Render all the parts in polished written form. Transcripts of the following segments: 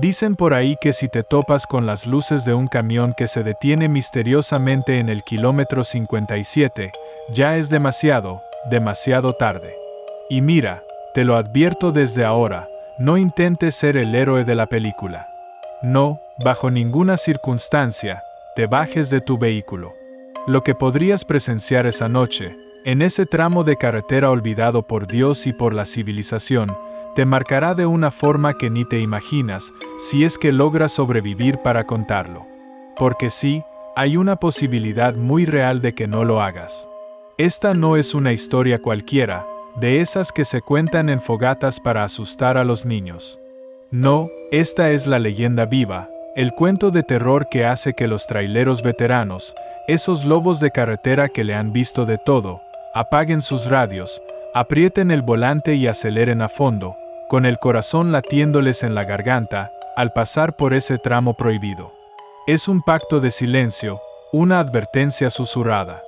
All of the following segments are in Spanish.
Dicen por ahí que si te topas con las luces de un camión que se detiene misteriosamente en el kilómetro 57, ya es demasiado, demasiado tarde. Y mira, te lo advierto desde ahora, no intentes ser el héroe de la película. No, bajo ninguna circunstancia, te bajes de tu vehículo. Lo que podrías presenciar esa noche, en ese tramo de carretera olvidado por Dios y por la civilización, te marcará de una forma que ni te imaginas, si es que logras sobrevivir para contarlo. Porque sí, hay una posibilidad muy real de que no lo hagas. Esta no es una historia cualquiera, de esas que se cuentan en fogatas para asustar a los niños. No, esta es la leyenda viva, el cuento de terror que hace que los traileros veteranos, esos lobos de carretera que le han visto de todo, apaguen sus radios, aprieten el volante y aceleren a fondo, con el corazón latiéndoles en la garganta, al pasar por ese tramo prohibido. Es un pacto de silencio, una advertencia susurrada.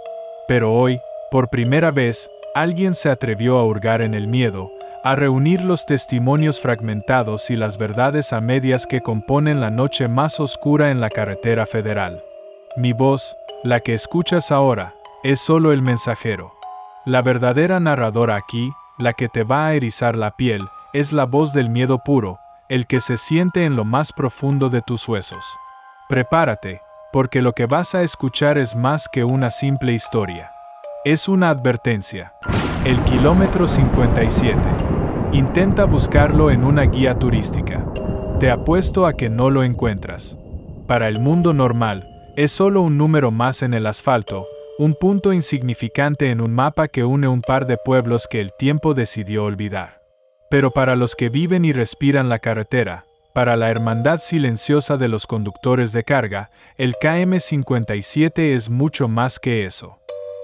Pero hoy, por primera vez, alguien se atrevió a hurgar en el miedo, a reunir los testimonios fragmentados y las verdades a medias que componen la noche más oscura en la carretera federal. Mi voz, la que escuchas ahora, es solo el mensajero. La verdadera narradora aquí, la que te va a erizar la piel, es la voz del miedo puro, el que se siente en lo más profundo de tus huesos. Prepárate, porque lo que vas a escuchar es más que una simple historia. Es una advertencia. El kilómetro 57. Intenta buscarlo en una guía turística. Te apuesto a que no lo encuentras. Para el mundo normal, es solo un número más en el asfalto, un punto insignificante en un mapa que une un par de pueblos que el tiempo decidió olvidar. Pero para los que viven y respiran la carretera, para la hermandad silenciosa de los conductores de carga, el KM57 es mucho más que eso.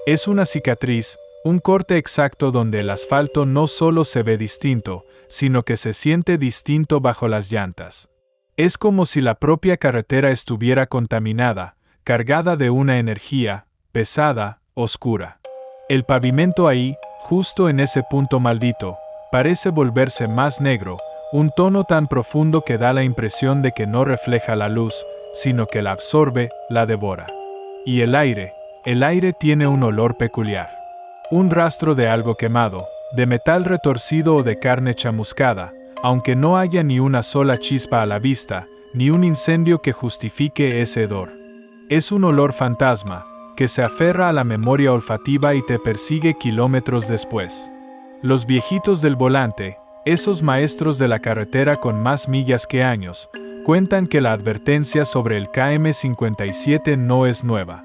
Es una cicatriz, un corte exacto donde el asfalto no solo se ve distinto, sino que se siente distinto bajo las llantas. Es como si la propia carretera estuviera contaminada, cargada de una energía, pesada, oscura. El pavimento ahí, justo en ese punto maldito, parece volverse más negro, un tono tan profundo que da la impresión de que no refleja la luz, sino que la absorbe, la devora. Y el aire tiene un olor peculiar. Un rastro de algo quemado, de metal retorcido o de carne chamuscada, aunque no haya ni una sola chispa a la vista, ni un incendio que justifique ese hedor. Es un olor fantasma, que se aferra a la memoria olfativa y te persigue kilómetros después. Los viejitos del volante, esos maestros de la carretera con más millas que años, cuentan que la advertencia sobre el KM57 no es nueva.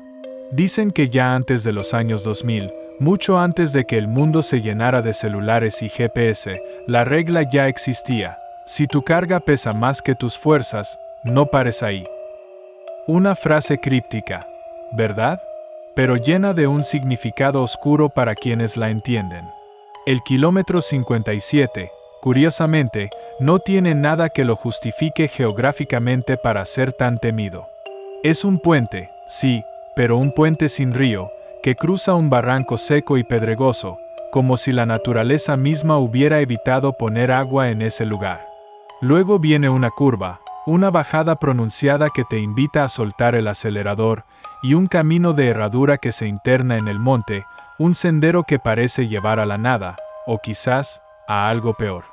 Dicen que ya antes de los años 2000, mucho antes de que el mundo se llenara de celulares y GPS, la regla ya existía: si tu carga pesa más que tus fuerzas, no pares ahí. Una frase críptica, ¿verdad? Pero llena de un significado oscuro para quienes la entienden. El kilómetro 57, curiosamente, no tiene nada que lo justifique geográficamente para ser tan temido. Es un puente, sí, pero un puente sin río, que cruza un barranco seco y pedregoso, como si la naturaleza misma hubiera evitado poner agua en ese lugar. Luego viene una curva, una bajada pronunciada que te invita a soltar el acelerador, y un camino de herradura que se interna en el monte, un sendero que parece llevar a la nada, o quizás, a algo peor.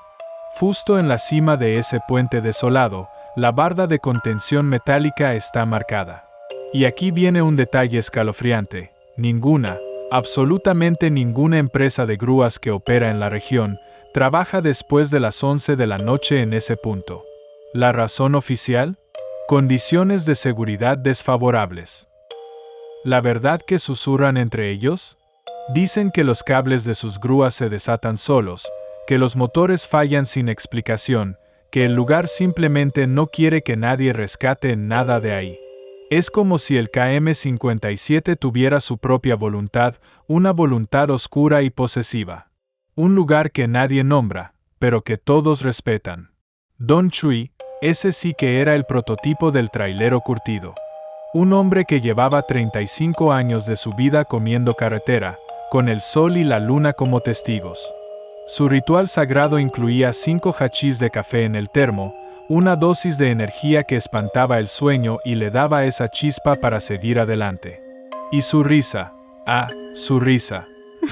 Justo en la cima de ese puente desolado, la barda de contención metálica está marcada. Y aquí viene un detalle escalofriante: ninguna, absolutamente ninguna empresa de grúas que opera en la región, trabaja después de las 11 de la noche en ese punto. ¿La razón oficial? Condiciones de seguridad desfavorables. ¿La verdad que susurran entre ellos? Dicen que los cables de sus grúas se desatan solos, que los motores fallan sin explicación, que el lugar simplemente no quiere que nadie rescate nada de ahí. Es como si el KM57 tuviera su propia voluntad, una voluntad oscura y posesiva. Un lugar que nadie nombra, pero que todos respetan. Don Chui, ese sí que era el prototipo del trailero curtido. Un hombre que llevaba 35 años de su vida comiendo carretera, con el sol y la luna como testigos. Su ritual sagrado incluía 5 hachís de café en el termo, Una dosis de energía que espantaba el sueño y le daba esa chispa para seguir adelante. Y su risa, su risa.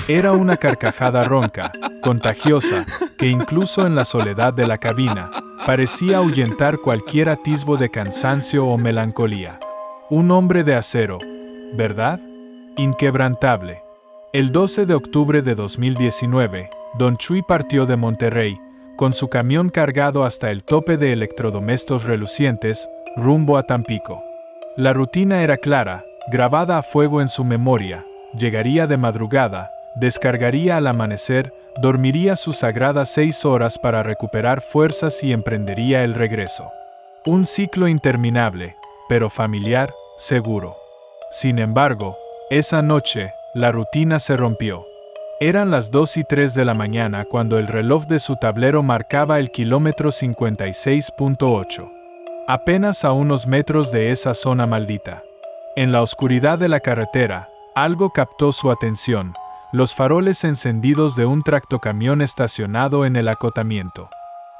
Era una carcajada ronca, contagiosa, que incluso en la soledad de la cabina, parecía ahuyentar cualquier atisbo de cansancio o melancolía. Un hombre de acero, ¿verdad? Inquebrantable. El 12 de octubre de 2019, Don Chuy partió de Monterrey, con su camión cargado hasta el tope de electrodomésticos relucientes, rumbo a Tampico. La rutina era clara, grabada a fuego en su memoria. Llegaría de madrugada, descargaría al amanecer, dormiría sus sagradas 6 horas para recuperar fuerzas y emprendería el regreso. Un ciclo interminable, pero familiar, seguro. Sin embargo, esa noche, la rutina se rompió. Eran las 2:03 de la mañana cuando el reloj de su tablero marcaba el kilómetro 56.8. Apenas a unos metros de esa zona maldita. En la oscuridad de la carretera, algo captó su atención: los faroles encendidos de un tractocamión estacionado en el acotamiento.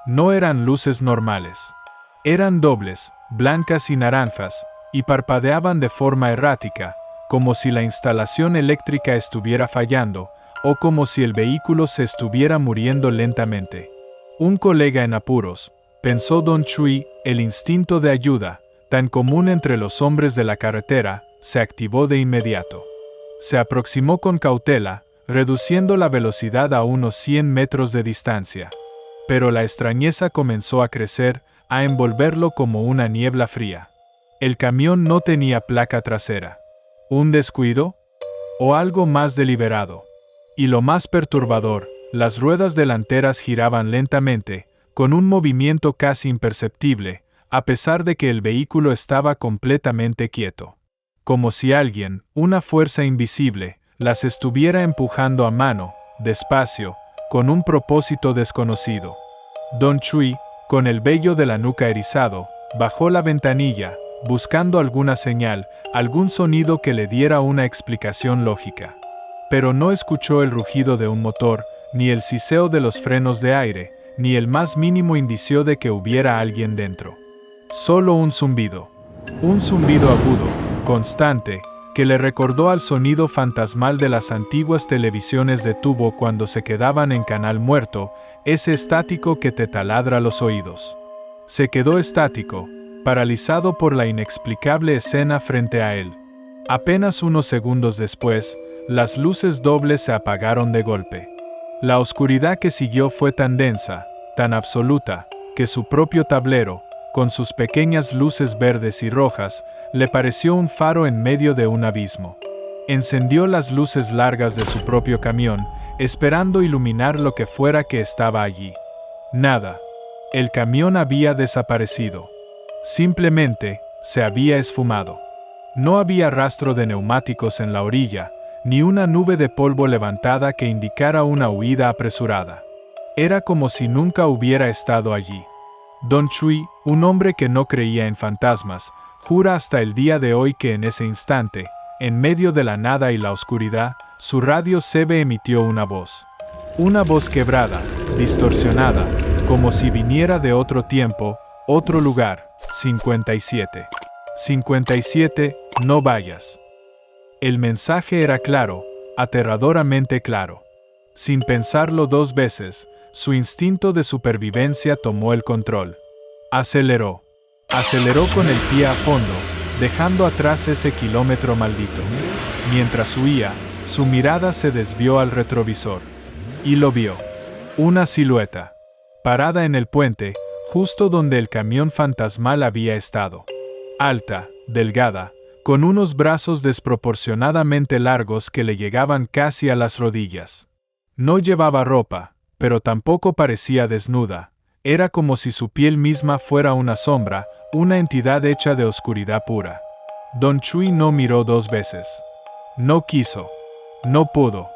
No eran luces normales. Eran dobles, blancas y naranjas, y parpadeaban de forma errática, como si la instalación eléctrica estuviera fallando, o como si el vehículo se estuviera muriendo lentamente. Un colega en apuros, pensó Don Chuy. El instinto de ayuda, tan común entre los hombres de la carretera, se activó de inmediato. Se aproximó con cautela, reduciendo la velocidad a unos 100 metros de distancia. Pero la extrañeza comenzó a crecer, a envolverlo como una niebla fría. El camión no tenía placa trasera. ¿Un descuido? ¿O algo más deliberado? Y lo más perturbador, las ruedas delanteras giraban lentamente, con un movimiento casi imperceptible, a pesar de que el vehículo estaba completamente quieto. Como si alguien, una fuerza invisible, las estuviera empujando a mano, despacio, con un propósito desconocido. Don Chuy, con el vello de la nuca erizado, bajó la ventanilla, buscando alguna señal, algún sonido que le diera una explicación lógica. Pero no escuchó el rugido de un motor, ni el siseo de los frenos de aire, ni el más mínimo indicio de que hubiera alguien dentro. Solo un zumbido. Un zumbido agudo, constante, que le recordó al sonido fantasmal de las antiguas televisiones de tubo cuando se quedaban en canal muerto, ese estático que te taladra los oídos. Se quedó estático, paralizado por la inexplicable escena frente a él. Apenas unos segundos después, las luces dobles se apagaron de golpe. La oscuridad que siguió fue tan densa, tan absoluta, que su propio tablero, con sus pequeñas luces verdes y rojas, le pareció un faro en medio de un abismo. Encendió las luces largas de su propio camión, esperando iluminar lo que fuera que estaba allí. Nada. El camión había desaparecido. Simplemente, se había esfumado. No había rastro de neumáticos en la orilla, ni una nube de polvo levantada que indicara una huida apresurada. Era como si nunca hubiera estado allí. Don Chuy, un hombre que no creía en fantasmas, jura hasta el día de hoy que en ese instante, en medio de la nada y la oscuridad, su radio CB emitió una voz. Una voz quebrada, distorsionada, como si viniera de otro tiempo, otro lugar. 57. 57, no vayas. El mensaje era claro, aterradoramente claro. Sin pensarlo 2 veces, su instinto de supervivencia tomó el control. Aceleró. Aceleró con el pie a fondo, dejando atrás ese kilómetro maldito. Mientras huía, su mirada se desvió al retrovisor. Y lo vio. Una silueta. Parada en el puente, justo donde el camión fantasmal había estado. Alta, delgada, con unos brazos desproporcionadamente largos que le llegaban casi a las rodillas. No llevaba ropa, pero tampoco parecía desnuda. Era como si su piel misma fuera una sombra, una entidad hecha de oscuridad pura. Don Chuy no miró 2 veces. No quiso. No pudo.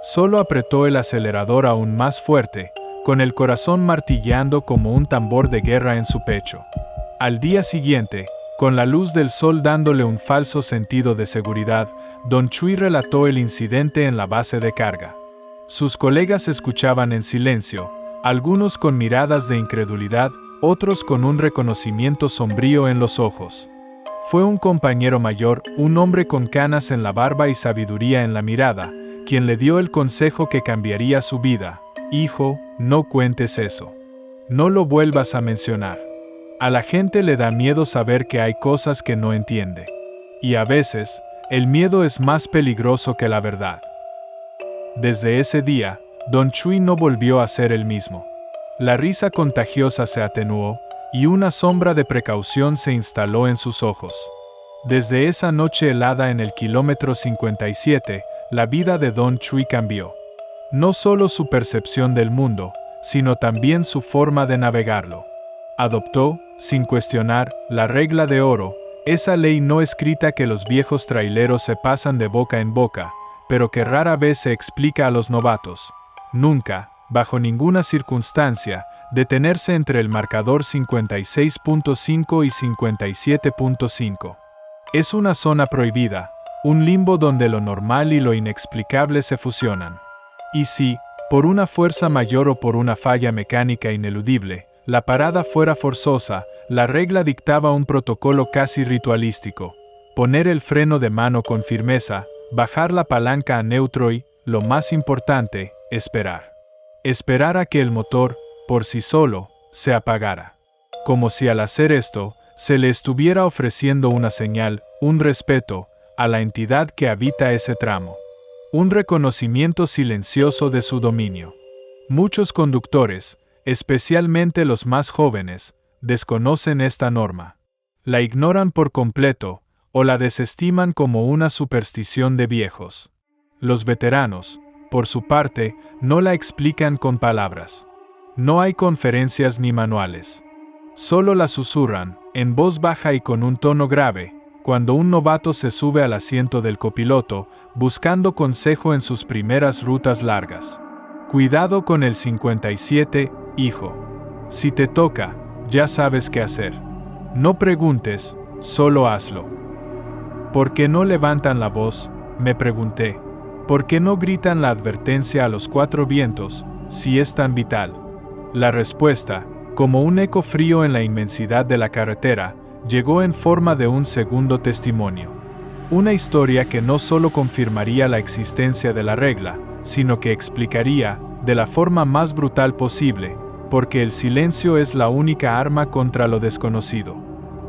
Solo apretó el acelerador aún más fuerte, con el corazón martilleando como un tambor de guerra en su pecho. Al día siguiente, con la luz del sol dándole un falso sentido de seguridad, Don Chuy relató el incidente en la base de carga. Sus colegas escuchaban en silencio, algunos con miradas de incredulidad, otros con un reconocimiento sombrío en los ojos. Fue un compañero mayor, un hombre con canas en la barba y sabiduría en la mirada, quien le dio el consejo que cambiaría su vida. Hijo, no cuentes eso. No lo vuelvas a mencionar. A la gente le da miedo saber que hay cosas que no entiende. Y a veces, el miedo es más peligroso que la verdad. Desde ese día, Don Chui no volvió a ser el mismo. La risa contagiosa se atenuó, y una sombra de precaución se instaló en sus ojos. Desde esa noche helada en el kilómetro 57, la vida de Don Chui cambió. No solo su percepción del mundo, sino también su forma de navegarlo. Adoptó, sin cuestionar, la regla de oro, esa ley no escrita que los viejos traileros se pasan de boca en boca, pero que rara vez se explica a los novatos. Nunca, bajo ninguna circunstancia, detenerse entre el marcador 56.5 y 57.5. Es una zona prohibida, un limbo donde lo normal y lo inexplicable se fusionan. Y si, por una fuerza mayor o por una falla mecánica ineludible, la parada fuera forzosa, la regla dictaba un protocolo casi ritualístico. Poner el freno de mano con firmeza, bajar la palanca a neutro y, lo más importante, esperar. Esperar a que el motor, por sí solo, se apagara. Como si al hacer esto, se le estuviera ofreciendo una señal, un respeto, a la entidad que habita ese tramo. Un reconocimiento silencioso de su dominio. Muchos conductores, especialmente los más jóvenes, desconocen esta norma. La ignoran por completo, o la desestiman como una superstición de viejos. Los veteranos, por su parte, no la explican con palabras. No hay conferencias ni manuales. Solo la susurran, en voz baja y con un tono grave, cuando un novato se sube al asiento del copiloto, buscando consejo en sus primeras rutas largas. Cuidado con el 57, hijo. Si te toca, ya sabes qué hacer. No preguntes, solo hazlo. ¿Por qué no levantan la voz?, me pregunté. ¿Por qué no gritan la advertencia a los cuatro vientos, si es tan vital? La respuesta, como un eco frío en la inmensidad de la carretera, llegó en forma de un segundo testimonio. Una historia que no solo confirmaría la existencia de la regla, sino que explicaría, de la forma más brutal posible, porque el silencio es la única arma contra lo desconocido.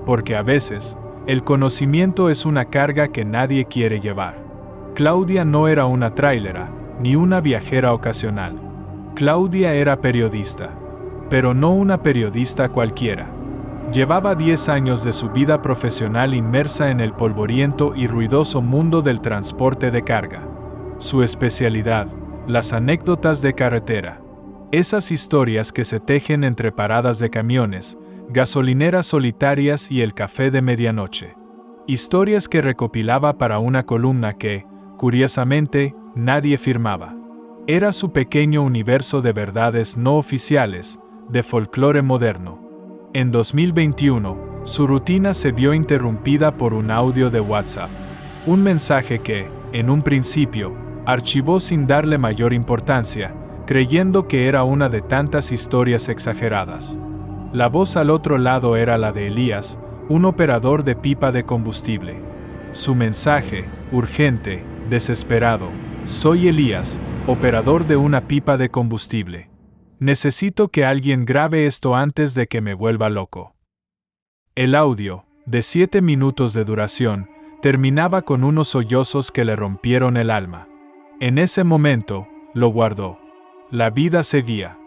Porque a veces, el conocimiento es una carga que nadie quiere llevar. Claudia no era una trailera, ni una viajera ocasional. Claudia era periodista. Pero no una periodista cualquiera. Llevaba 10 años de su vida profesional inmersa en el polvoriento y ruidoso mundo del transporte de carga. Su especialidad, las anécdotas de carretera. Esas historias que se tejen entre paradas de camiones, gasolineras solitarias y el café de medianoche. Historias que recopilaba para una columna que, curiosamente, nadie firmaba. Era su pequeño universo de verdades no oficiales, de folclore moderno. En 2021, su rutina se vio interrumpida por un audio de WhatsApp. Un mensaje que, en un principio, archivó sin darle mayor importancia, creyendo que era una de tantas historias exageradas. La voz al otro lado era la de Elías, un operador de pipa de combustible. Su mensaje, urgente, desesperado: soy Elías, operador de una pipa de combustible. Necesito que alguien grabe esto antes de que me vuelva loco. El audio, de 7 minutos de duración, terminaba con unos sollozos que le rompieron el alma. En ese momento, lo guardó. La vida seguía.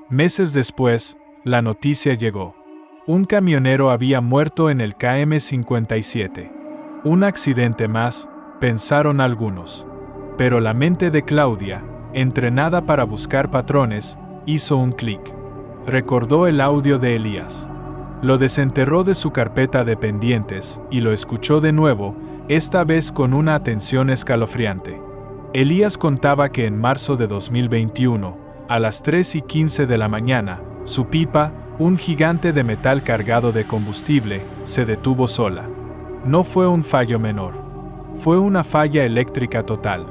Meses después, la noticia llegó. Un camionero había muerto en el KM57. Un accidente más, pensaron algunos. Pero la mente de Claudia, entrenada para buscar patrones, hizo un clic. Recordó el audio de Elías. Lo desenterró de su carpeta de pendientes y lo escuchó de nuevo, esta vez con una atención escalofriante. Elías contaba que en marzo de 2021, a las 3:15 de la mañana, su pipa, un gigante de metal cargado de combustible, se detuvo sola. No fue un fallo menor. Fue una falla eléctrica total.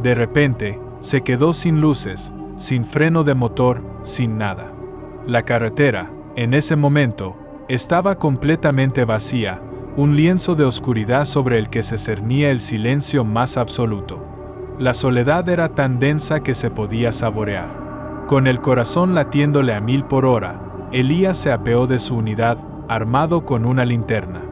De repente, se quedó sin luces, sin freno de motor, sin nada. La carretera, En ese momento, estaba completamente vacía, un lienzo de oscuridad sobre el que se cernía el silencio más absoluto. La soledad era tan densa que se podía saborear. Con el corazón latiéndole a 1000 por hora, Elías se apeó de su unidad, armado con una linterna.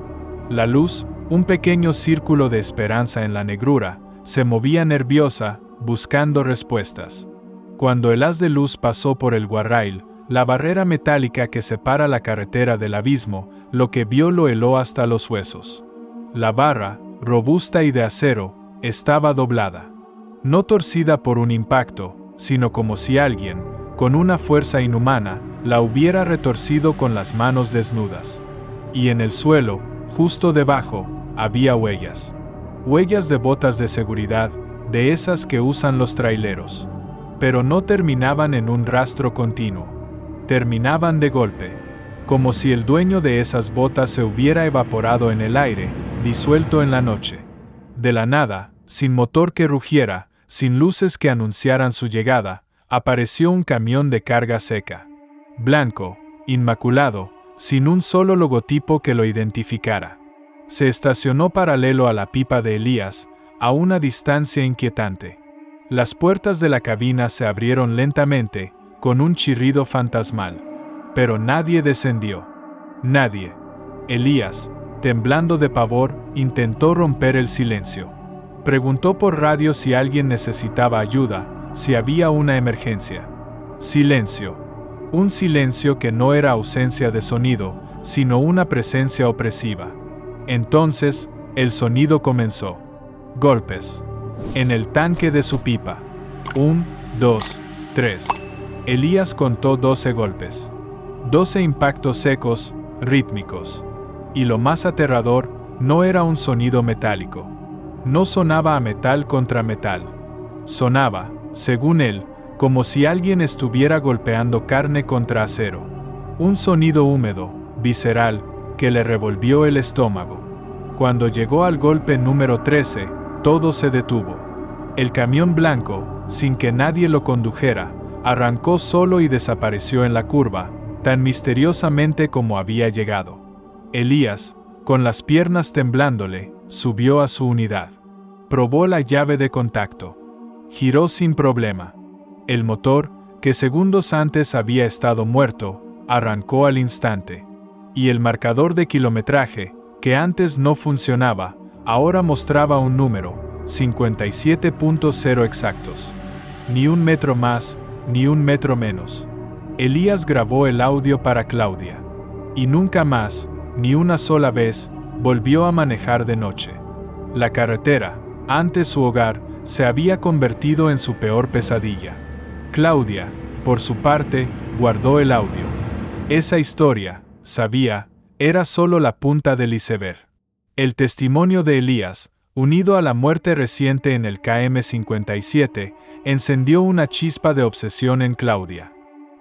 La luz, un pequeño círculo de esperanza en la negrura, se movía nerviosa, buscando respuestas. Cuando el haz de luz pasó por el guarrail, la barrera metálica que separa la carretera del abismo, lo que vio lo heló hasta los huesos. La barra, robusta y de acero, estaba doblada. No torcida por un impacto, sino como si alguien, con una fuerza inhumana, la hubiera retorcido con las manos desnudas. Y en el suelo, justo debajo, había huellas. Huellas de botas de seguridad, de esas que usan los traileros. Pero no terminaban en un rastro continuo. Terminaban de golpe, como si el dueño de esas botas se hubiera evaporado en el aire, disuelto en la noche. De la nada, sin motor que rugiera, sin luces que anunciaran su llegada, apareció un camión de carga seca. Blanco, inmaculado, sin un solo logotipo que lo identificara. Se estacionó paralelo a la pipa de Elías, a una distancia inquietante. Las puertas de la cabina se abrieron lentamente, con un chirrido fantasmal. Pero nadie descendió. Nadie. Elías, temblando de pavor, intentó romper el silencio. Preguntó por radio si alguien necesitaba ayuda, si había una emergencia. Silencio. Un silencio que no era ausencia de sonido, sino una presencia opresiva. Entonces, el sonido comenzó. Golpes. En el tanque de su pipa. 1, 2, 3. Elías contó 12 golpes. 12 impactos secos, rítmicos. Y lo más aterrador, no era un sonido metálico. No sonaba a metal contra metal. Sonaba, según él, como si alguien estuviera golpeando carne contra acero. Un sonido húmedo, visceral, que le revolvió el estómago. Cuando llegó al golpe número 13, todo se detuvo. El camión blanco, sin que nadie lo condujera, arrancó solo y desapareció en la curva, tan misteriosamente como había llegado. Elías, con las piernas temblándole, subió a su unidad. Probó la llave de contacto. Giró sin problema. El motor, que segundos antes había estado muerto, arrancó al instante. Y el marcador de kilometraje, que antes no funcionaba, ahora mostraba un número, 57.0 exactos. Ni un metro más, ni un metro menos. Elías grabó el audio para Claudia. Y nunca más, ni una sola vez, volvió a manejar de noche. La carretera, antes su hogar, se había convertido en su peor pesadilla. Claudia, por su parte, guardó el audio. Esa historia, sabía, era solo la punta del iceberg. El testimonio de Elías, unido a la muerte reciente en el KM-57, encendió una chispa de obsesión en Claudia.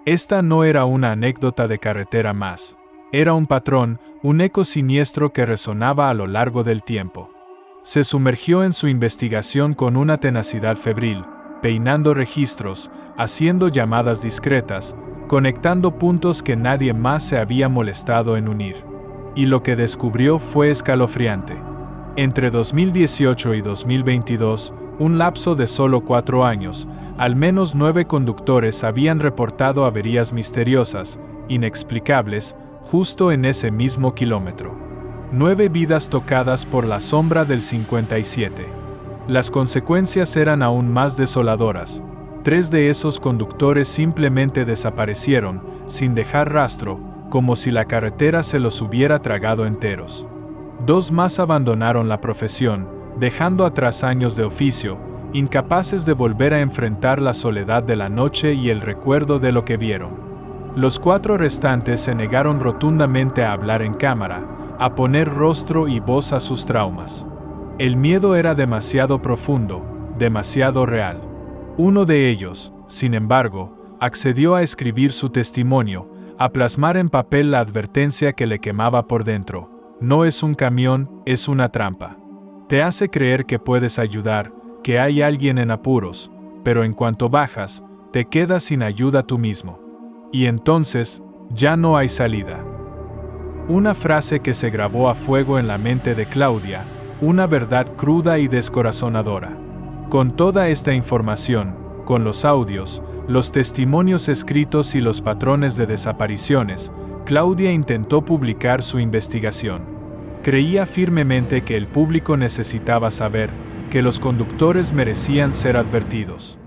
Esta no era una anécdota de carretera más. Era un patrón, un eco siniestro que resonaba a lo largo del tiempo. Se sumergió en su investigación con una tenacidad febril, peinando registros, haciendo llamadas discretas, conectando puntos que nadie más se había molestado en unir. Y lo que descubrió fue escalofriante. Entre 2018 y 2022, un lapso de solo 4 años, al menos 9 conductores habían reportado averías misteriosas, inexplicables, justo en ese mismo kilómetro. 9 vidas tocadas por la sombra del 57. Las consecuencias eran aún más desoladoras. 3 de esos conductores simplemente desaparecieron, sin dejar rastro, como si la carretera se los hubiera tragado enteros. 2 más abandonaron la profesión, dejando atrás años de oficio, incapaces de volver a enfrentar la soledad de la noche y el recuerdo de lo que vieron. Los 4 restantes se negaron rotundamente a hablar en cámara, a poner rostro y voz a sus traumas. El miedo era demasiado profundo, demasiado real. Uno de ellos, sin embargo, accedió a escribir su testimonio, a plasmar en papel la advertencia que le quemaba por dentro. No es un camión, es una trampa. Te hace creer que puedes ayudar, que hay alguien en apuros, pero en cuanto bajas, te quedas sin ayuda tú mismo. Y entonces, Ya no hay salida. Una frase que se grabó a fuego en la mente de Claudia, una verdad cruda y descorazonadora. Con toda esta información, con los audios, los testimonios escritos y los patrones de desapariciones, Claudia intentó publicar su investigación. Creía firmemente que el público necesitaba saber que los conductores merecían ser advertidos.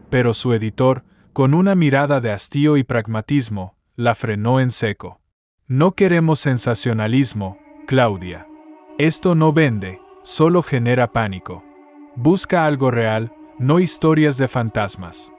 Pero su editor, con una mirada de hastío y pragmatismo, la frenó en seco. No queremos sensacionalismo, Claudia. Esto no vende, solo genera pánico. Busca algo real, no historias de fantasmas.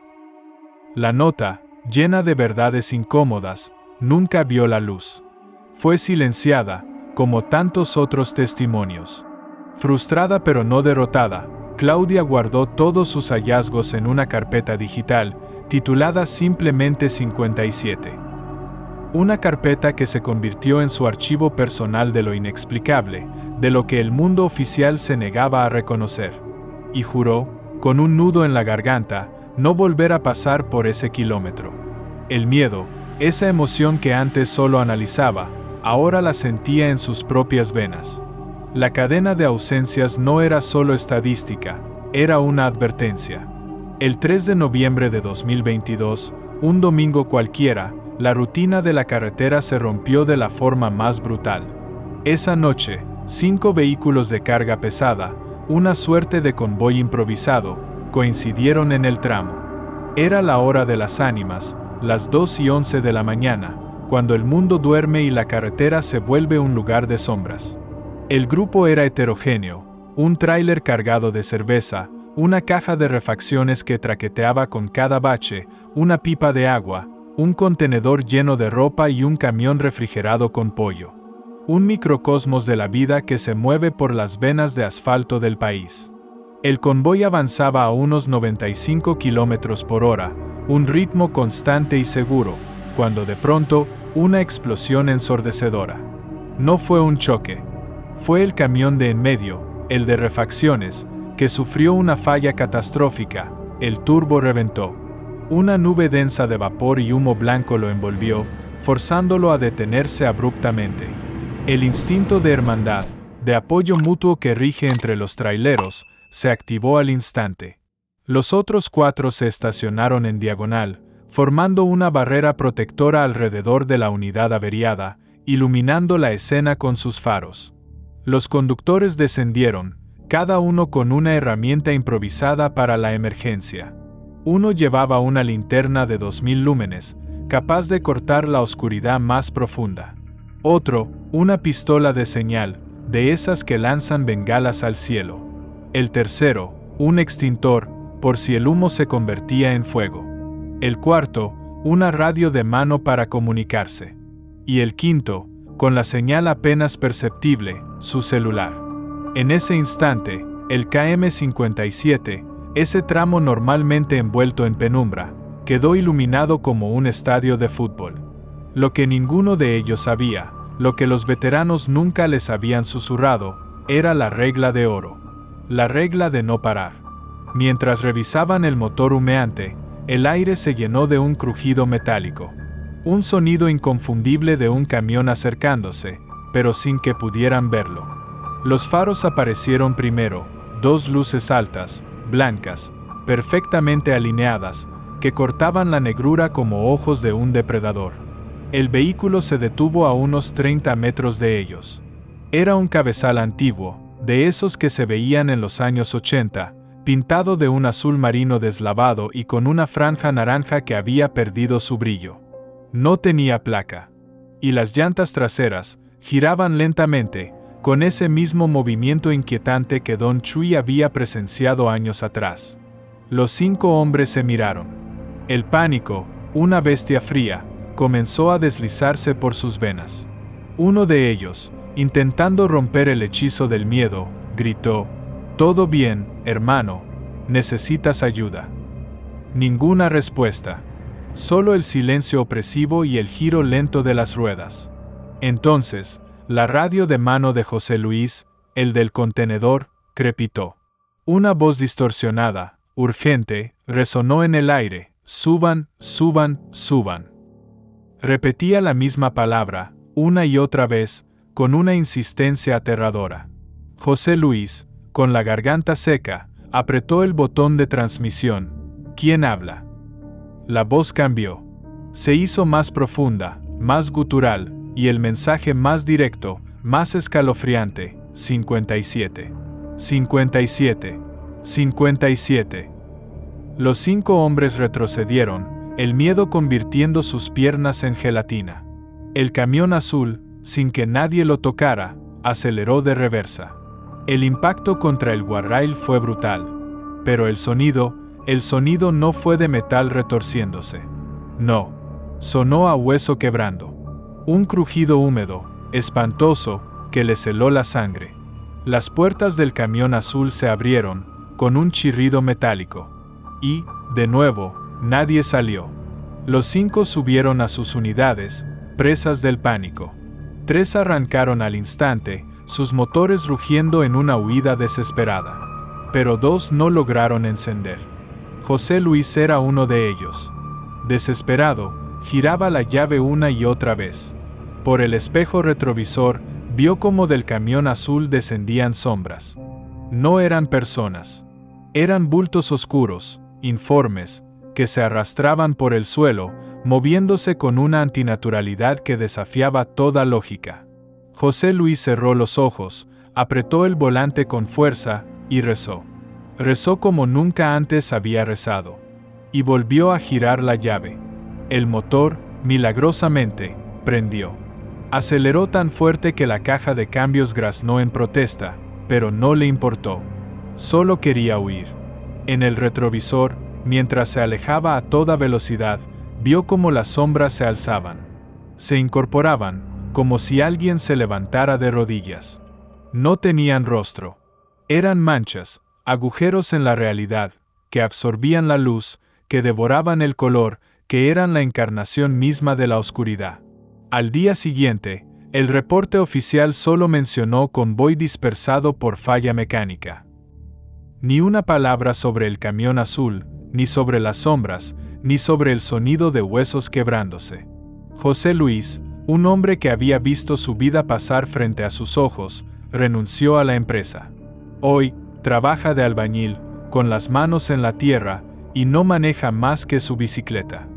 La nota, llena de verdades incómodas, nunca vio la luz. Fue silenciada, como tantos otros testimonios. Frustrada pero no derrotada, Claudia guardó todos sus hallazgos en una carpeta digital, titulada simplemente 57. Una carpeta que se convirtió en su archivo personal de lo inexplicable, de lo que el mundo oficial se negaba a reconocer. Y juró, con un nudo en la garganta, no volver a pasar por ese kilómetro. El miedo, esa emoción que antes solo analizaba, ahora la sentía en sus propias venas. La cadena de ausencias no era solo estadística, era una advertencia. El 3 de noviembre de 2022, un domingo cualquiera, la rutina de la carretera se rompió de la forma más brutal. Esa noche, 5 vehículos de carga pesada, una suerte de convoy improvisado, coincidieron en el tramo. Era la hora de las ánimas, las 2:11 de la mañana, cuando el mundo duerme y la carretera se vuelve un lugar de sombras. El grupo era heterogéneo, un tráiler cargado de cerveza, una caja de refacciones que traqueteaba con cada bache, una pipa de agua, un contenedor lleno de ropa y un camión refrigerado con pollo. Un microcosmos de la vida que se mueve por las venas de asfalto del país. El convoy avanzaba a unos 95 km por hora, un ritmo constante y seguro, cuando de pronto, una explosión ensordecedora. No fue un choque. Fue el camión de en medio, el de refacciones, que sufrió una falla catastrófica, el turbo reventó. Una nube densa de vapor y humo blanco lo envolvió, forzándolo a detenerse abruptamente. El instinto de hermandad, de apoyo mutuo que rige entre los traileros, se activó al instante. Los otros 4 se estacionaron en diagonal, formando una barrera protectora alrededor de la unidad averiada, iluminando la escena con sus faros. Los conductores descendieron, cada uno con una herramienta improvisada para la emergencia. Uno llevaba una linterna de 2000 lúmenes, capaz de cortar la oscuridad más profunda. Otro, una pistola de señal, de esas que lanzan bengalas al cielo. El tercero, un extintor, por si el humo se convertía en fuego. El cuarto, una radio de mano para comunicarse. Y el quinto, con la señal apenas perceptible, su celular. En ese instante, el KM-57, ese tramo normalmente envuelto en penumbra, quedó iluminado como un estadio de fútbol. Lo que ninguno de ellos sabía, lo que los veteranos nunca les habían susurrado, era la regla de oro. La regla de no parar. Mientras revisaban el motor humeante, el aire se llenó de un crujido metálico. Un sonido inconfundible de un camión acercándose, pero sin que pudieran verlo. Los faros aparecieron primero, 2 luces altas, blancas, perfectamente alineadas, que cortaban la negrura como ojos de un depredador. El vehículo se detuvo a unos 30 metros de ellos. Era un cabezal antiguo, de esos que se veían en los años 80, pintado de un azul marino deslavado y con una franja naranja que había perdido su brillo. No tenía placa. Y las llantas traseras giraban lentamente, con ese mismo movimiento inquietante que Don Chui había presenciado años atrás. Los 5 hombres se miraron. El pánico, una bestia fría, comenzó a deslizarse por sus venas. Uno de ellos, intentando romper el hechizo del miedo, gritó: «Todo bien, hermano, necesitas ayuda». Ninguna respuesta. Solo el silencio opresivo y el giro lento de las ruedas. Entonces, la radio de mano de José Luis, el del contenedor, crepitó. Una voz distorsionada, urgente, resonó en el aire: «Suban, suban, suban». Repetía la misma palabra, una y otra vez, con una insistencia aterradora. José Luis, con la garganta seca, apretó el botón de transmisión. ¿Quién habla? La voz cambió. Se hizo más profunda, más gutural, y el mensaje más directo, más escalofriante. 57. 57. 57. Los 5 hombres retrocedieron, el miedo convirtiendo sus piernas en gelatina. El camión azul, sin que nadie lo tocara, aceleró de reversa. El impacto contra el guarrail fue brutal. Pero el sonido no fue de metal retorciéndose. No. Sonó a hueso quebrando. Un crujido húmedo, espantoso, que le heló la sangre. Las puertas del camión azul se abrieron, con un chirrido metálico. Y, de nuevo, nadie salió. Los 5 subieron a sus unidades, presas del pánico. 3 arrancaron al instante, sus motores rugiendo en una huida desesperada. Pero 2 no lograron encender. José Luis era uno de ellos. Desesperado, giraba la llave una y otra vez. Por el espejo retrovisor, vio cómo del camión azul descendían sombras. No eran personas. Eran bultos oscuros, informes, que se arrastraban por el suelo, moviéndose con una antinaturalidad que desafiaba toda lógica. José Luis cerró los ojos, apretó el volante con fuerza y rezó. Rezó como nunca antes había rezado. Y volvió a girar la llave. El motor, milagrosamente, prendió. Aceleró tan fuerte que la caja de cambios graznó en protesta, pero no le importó. Solo quería huir. En el retrovisor, mientras se alejaba a toda velocidad, vio cómo las sombras se alzaban. Se incorporaban, como si alguien se levantara de rodillas. No tenían rostro. Eran manchas, agujeros en la realidad, que absorbían la luz, que devoraban el color, que eran la encarnación misma de la oscuridad. Al día siguiente, el reporte oficial solo mencionó convoy dispersado por falla mecánica. Ni una palabra sobre el camión azul, ni sobre las sombras, ni sobre el sonido de huesos quebrándose. José Luis, un hombre que había visto su vida pasar frente a sus ojos, renunció a la empresa. Hoy, trabaja de albañil, con las manos en la tierra, y no maneja más que su bicicleta.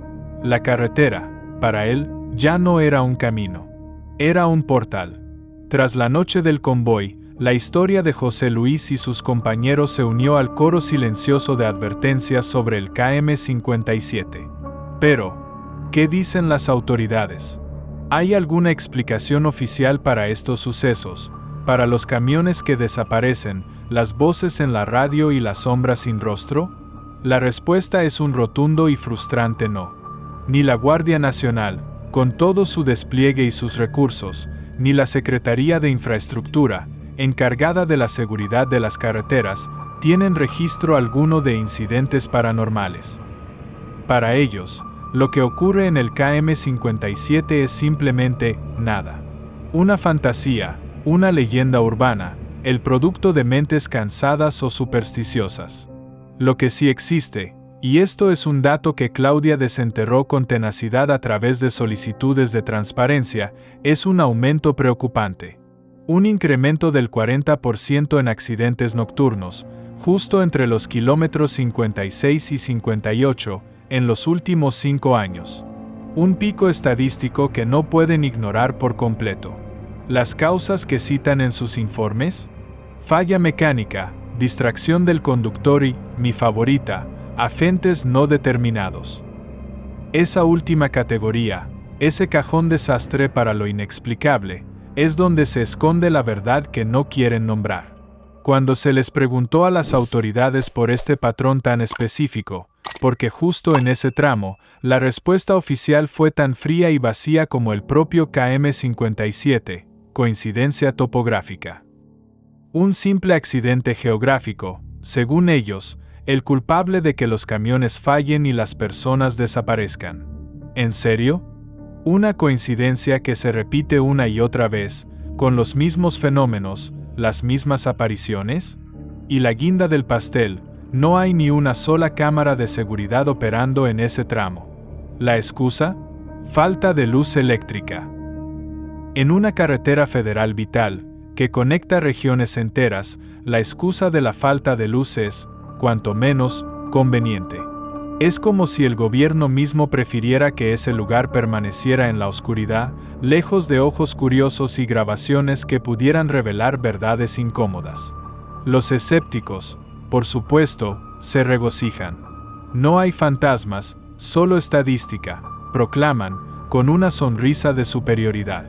La carretera, para él, ya no era un camino. Era un portal. Tras la noche del convoy, la historia de José Luis y sus compañeros se unió al coro silencioso de advertencias sobre el KM-57. Pero, ¿qué dicen las autoridades? ¿Hay alguna explicación oficial para estos sucesos, para los camiones que desaparecen, las voces en la radio y las sombras sin rostro? La respuesta es un rotundo y frustrante no. Ni la Guardia Nacional, con todo su despliegue y sus recursos, ni la Secretaría de Infraestructura, encargada de la seguridad de las carreteras, tienen registro alguno de incidentes paranormales. Para ellos, lo que ocurre en el KM-57 es simplemente nada. Una fantasía, una leyenda urbana, el producto de mentes cansadas o supersticiosas. Lo que sí existe, y esto es un dato que Claudia desenterró con tenacidad a través de solicitudes de transparencia, es un aumento preocupante. Un incremento del 40% en accidentes nocturnos, justo entre los kilómetros 56 y 58, en los últimos 5 años. Un pico estadístico que no pueden ignorar por completo. ¿Las causas que citan en sus informes? Falla mecánica, distracción del conductor y, mi favorita, agentes no determinados. Esa última categoría, ese cajón desastre para lo inexplicable, es donde se esconde la verdad que no quieren nombrar. Cuando se les preguntó a las autoridades por este patrón tan específico, porque justo en ese tramo, la respuesta oficial fue tan fría y vacía como el propio KM-57, coincidencia topográfica. Un simple accidente geográfico, según ellos, el culpable de que los camiones fallen y las personas desaparezcan. ¿En serio? Una coincidencia que se repite una y otra vez, con los mismos fenómenos, las mismas apariciones. Y la guinda del pastel, no hay ni una sola cámara de seguridad operando en ese tramo. ¿La excusa? Falta de luz eléctrica. En una carretera federal vital, que conecta regiones enteras, la excusa de la falta de luz es, cuanto menos, conveniente. Es como si el gobierno mismo prefiriera que ese lugar permaneciera en la oscuridad, lejos de ojos curiosos y grabaciones que pudieran revelar verdades incómodas. Los escépticos, por supuesto, se regocijan. No hay fantasmas, solo estadística, proclaman, con una sonrisa de superioridad.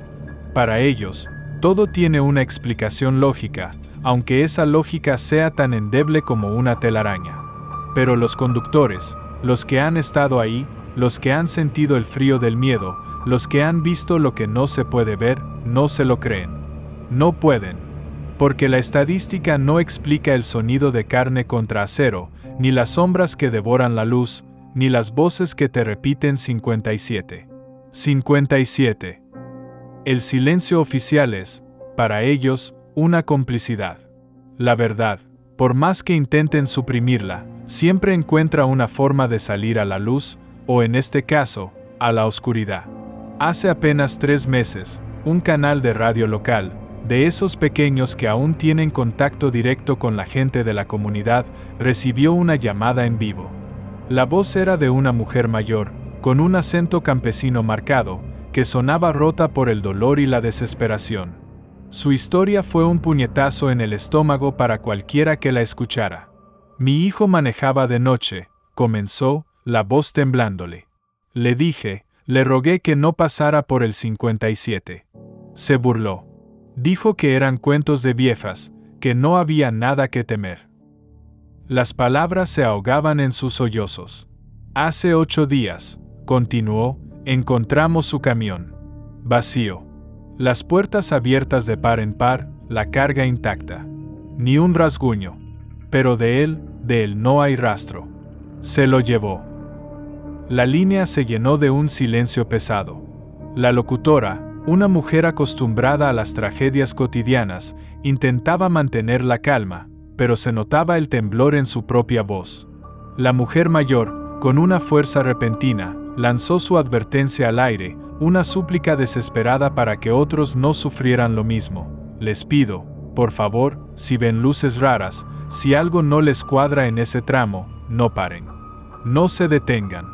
Para ellos, todo tiene una explicación lógica, aunque esa lógica sea tan endeble como una telaraña. Pero los conductores, los que han estado ahí, los que han sentido el frío del miedo, los que han visto lo que no se puede ver, no se lo creen. No pueden. Porque la estadística no explica el sonido de carne contra acero, ni las sombras que devoran la luz, ni las voces que te repiten 57. 57. El silencio oficial es, para ellos, una complicidad. La verdad, por más que intenten suprimirla, siempre encuentra una forma de salir a la luz, o en este caso, a la oscuridad. Hace apenas 3 meses, un canal de radio local, de esos pequeños que aún tienen contacto directo con la gente de la comunidad, recibió una llamada en vivo. La voz era de una mujer mayor, con un acento campesino marcado, que sonaba rota por el dolor y la desesperación. Su historia fue un puñetazo en el estómago para cualquiera que la escuchara. Mi hijo manejaba de noche, comenzó, la voz temblándole. Le dije, le rogué que no pasara por el 57. Se burló. Dijo que eran cuentos de viejas, que no había nada que temer. Las palabras se ahogaban en sus sollozos. Hace 8 días, continuó, encontramos su camión. Vacío. Las puertas abiertas de par en par, la carga intacta. Ni un rasguño. Pero de él no hay rastro. Se lo llevó. La línea se llenó de un silencio pesado. La locutora, una mujer acostumbrada a las tragedias cotidianas, intentaba mantener la calma, pero se notaba el temblor en su propia voz. La mujer mayor, con una fuerza repentina, lanzó su advertencia al aire, una súplica desesperada para que otros no sufrieran lo mismo. Les pido, por favor, si ven luces raras, si algo no les cuadra en ese tramo, no paren. No se detengan.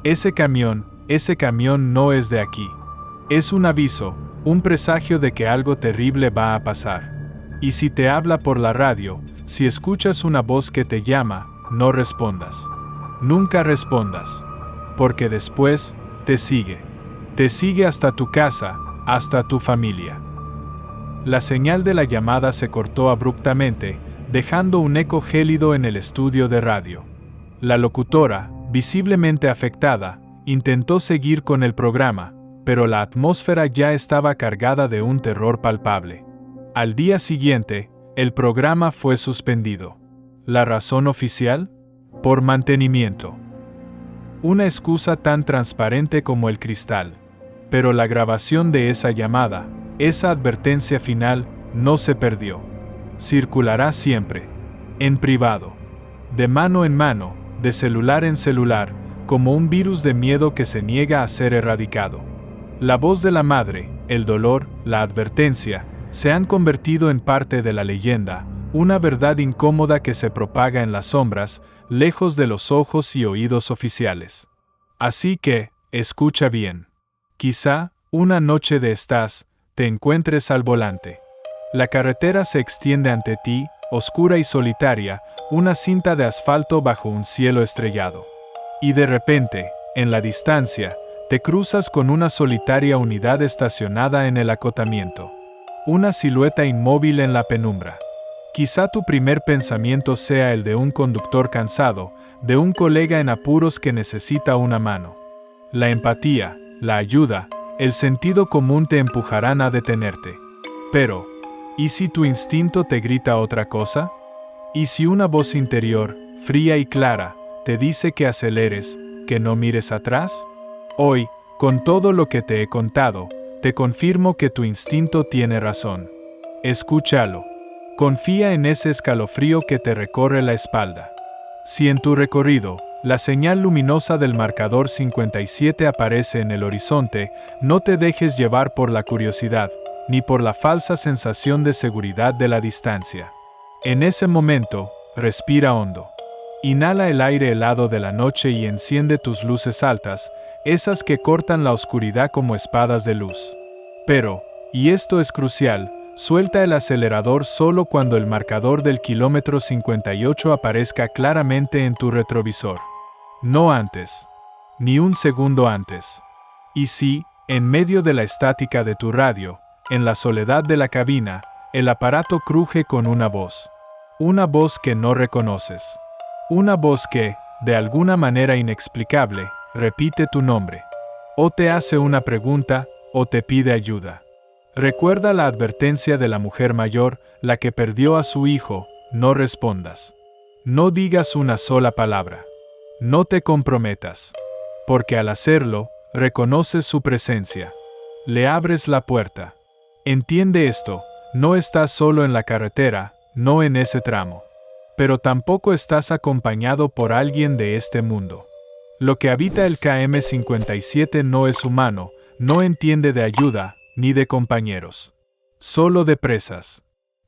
Ese camión no es de aquí. Es un aviso, un presagio de que algo terrible va a pasar. Y si te habla por la radio, si escuchas una voz que te llama, no respondas. Nunca respondas. Porque después, te sigue. Te sigue hasta tu casa, hasta tu familia. La señal de la llamada se cortó abruptamente, dejando un eco gélido en el estudio de radio. La locutora, visiblemente afectada, intentó seguir con el programa, pero la atmósfera ya estaba cargada de un terror palpable. Al día siguiente, el programa fue suspendido. ¿La razón oficial? Por mantenimiento. Una excusa tan transparente como el cristal. Pero la grabación de esa llamada, esa advertencia final, no se perdió. Circulará siempre. En privado. De mano en mano, de celular en celular, como un virus de miedo que se niega a ser erradicado. La voz de la madre, el dolor, la advertencia, se han convertido en parte de la leyenda, una verdad incómoda que se propaga en las sombras, lejos de los ojos y oídos oficiales. Así que, escucha bien. Quizá, una noche de estas, te encuentres al volante. La carretera se extiende ante ti, oscura y solitaria, una cinta de asfalto bajo un cielo estrellado. Y de repente, en la distancia, te cruzas con una solitaria unidad estacionada en el acotamiento. Una silueta inmóvil en la penumbra. Quizá tu primer pensamiento sea el de un conductor cansado, de un colega en apuros que necesita una mano. La empatía, la ayuda, el sentido común te empujarán a detenerte. Pero, ¿y si tu instinto te grita otra cosa? ¿Y si una voz interior, fría y clara, te dice que aceleres, que no mires atrás? Hoy, con todo lo que te he contado, te confirmo que tu instinto tiene razón. Escúchalo. Confía en ese escalofrío que te recorre la espalda. Si en tu recorrido, La señal luminosa del marcador 57 aparece en el horizonte. No te dejes llevar por la curiosidad, ni por la falsa sensación de seguridad de la distancia. En ese momento, respira hondo. Inhala el aire helado de la noche y enciende tus luces altas, esas que cortan la oscuridad como espadas de luz. Pero, y esto es crucial, suelta el acelerador solo cuando el marcador del kilómetro 58 aparezca claramente en tu retrovisor. No antes. Ni un segundo antes. Y si, en medio de la estática de tu radio, en la soledad de la cabina, el aparato cruje con una voz. Una voz que no reconoces. Una voz que, de alguna manera inexplicable, repite tu nombre. O te hace una pregunta, o te pide ayuda. Recuerda la advertencia de la mujer mayor, la que perdió a su hijo: no respondas. No digas una sola palabra. No te comprometas. Porque al hacerlo, reconoces su presencia. Le abres la puerta. Entiende esto, no estás solo en la carretera, no en ese tramo. Pero tampoco estás acompañado por alguien de este mundo. Lo que habita el KM57 no es humano, no entiende de ayuda, ni de compañeros. Solo de presas.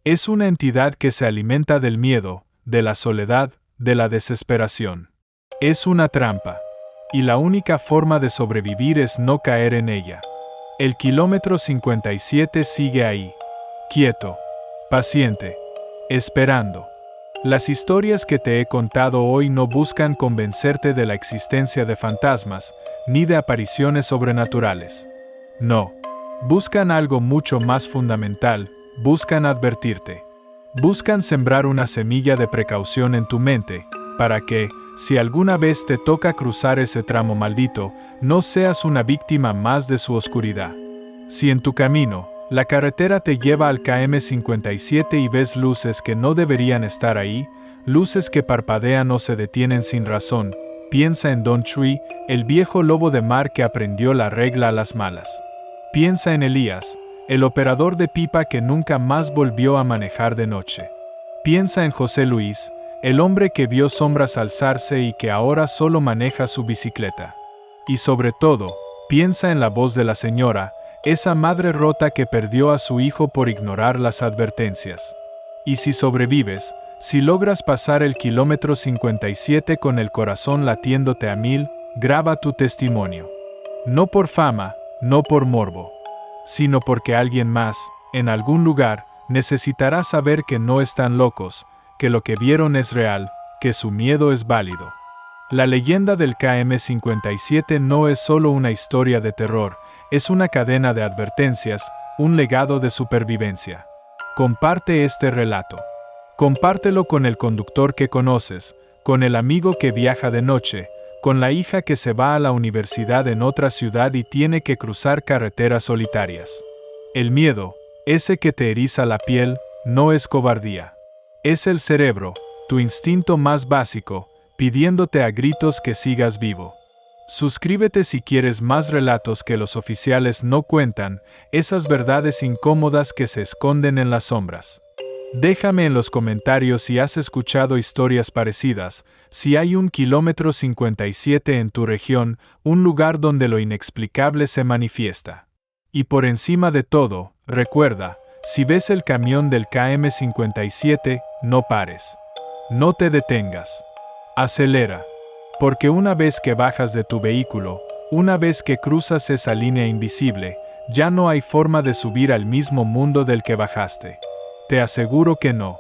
Es una entidad que se alimenta del miedo, de la soledad, de la desesperación. Es una trampa. Y la única forma de sobrevivir es no caer en ella. El kilómetro 57 sigue ahí. Quieto. Paciente. Esperando. Las historias que te he contado hoy no buscan convencerte de la existencia de fantasmas, ni de apariciones sobrenaturales. No. Buscan algo mucho más fundamental, buscan advertirte. Buscan sembrar una semilla de precaución en tu mente, para que, si alguna vez te toca cruzar ese tramo maldito, no seas una víctima más de su oscuridad. Si en tu camino, la carretera te lleva al KM57 y ves luces que no deberían estar ahí, luces que parpadean o se detienen sin razón, piensa en Don Chui, el viejo lobo de mar que aprendió la regla a las malas. Piensa en Elías, el operador de pipa que nunca más volvió a manejar de noche. Piensa en José Luis, el hombre que vio sombras alzarse y que ahora solo maneja su bicicleta. Y sobre todo, piensa en la voz de la señora, esa madre rota que perdió a su hijo por ignorar las advertencias. Y si sobrevives, si logras pasar el kilómetro 57 con el corazón latiéndote a 1000, graba tu testimonio. No por fama, no por morbo, sino porque alguien más, en algún lugar, necesitará saber que no están locos, que lo que vieron es real, que su miedo es válido. La leyenda del KM57 no es solo una historia de terror, es una cadena de advertencias, un legado de supervivencia. Comparte este relato. Compártelo con el conductor que conoces, con el amigo que viaja de noche, con la hija que se va a la universidad en otra ciudad y tiene que cruzar carreteras solitarias. El miedo, ese que te eriza la piel, no es cobardía. Es el cerebro, tu instinto más básico, pidiéndote a gritos que sigas vivo. Suscríbete si quieres más relatos que los oficiales no cuentan, esas verdades incómodas que se esconden en las sombras. Déjame en los comentarios si has escuchado historias parecidas, si hay un kilómetro 57 en tu región, un lugar donde lo inexplicable se manifiesta. Y por encima de todo, recuerda, si ves el camión del KM57, no pares. No te detengas. Acelera. Porque una vez que bajas de tu vehículo, una vez que cruzas esa línea invisible, ya no hay forma de subir al mismo mundo del que bajaste. Te aseguro que no.